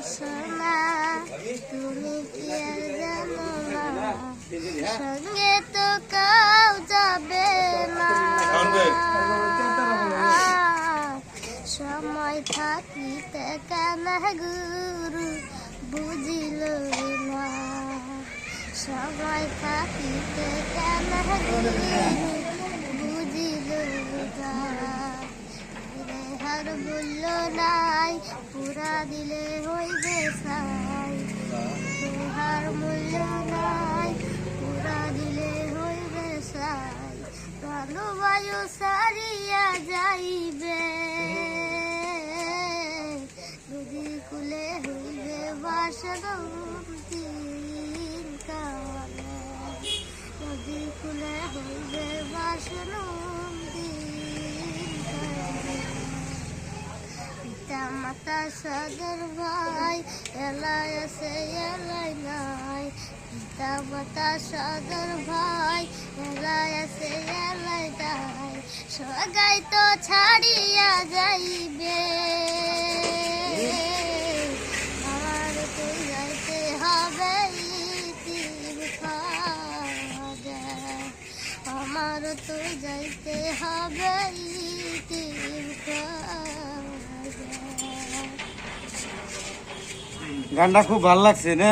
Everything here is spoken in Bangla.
সোনা তুমি কি আর জানো না সঙ্গে তো কাউ যাবে না সময় থাকিতে কেন গুরু বুঝিল না সময় থাকিতে কেন গুরু বুঝিল না হার বলল নাই পুরা দিলে হইবে সাই হার মূল্য নাই পুরা দিলে হইবে সাই প্রাণবায়ু সারিয়া যাইবে নদী কুলে হইবে বাসন্তী কালে নদী কুলে হইবে বাসন্তী মাতা সাগর ভাই এলাই আছে এলাই নাই পিতা মাতা সাগর ভাই এলাই আছে এলাই নাই সগাই তো ছাড়িয়া যাইবে আমার তো যাইতে হবে ইতিম খাদে আমার তো যাইতে হবে ইতিম গানটা খুব ভালো লাগছে না?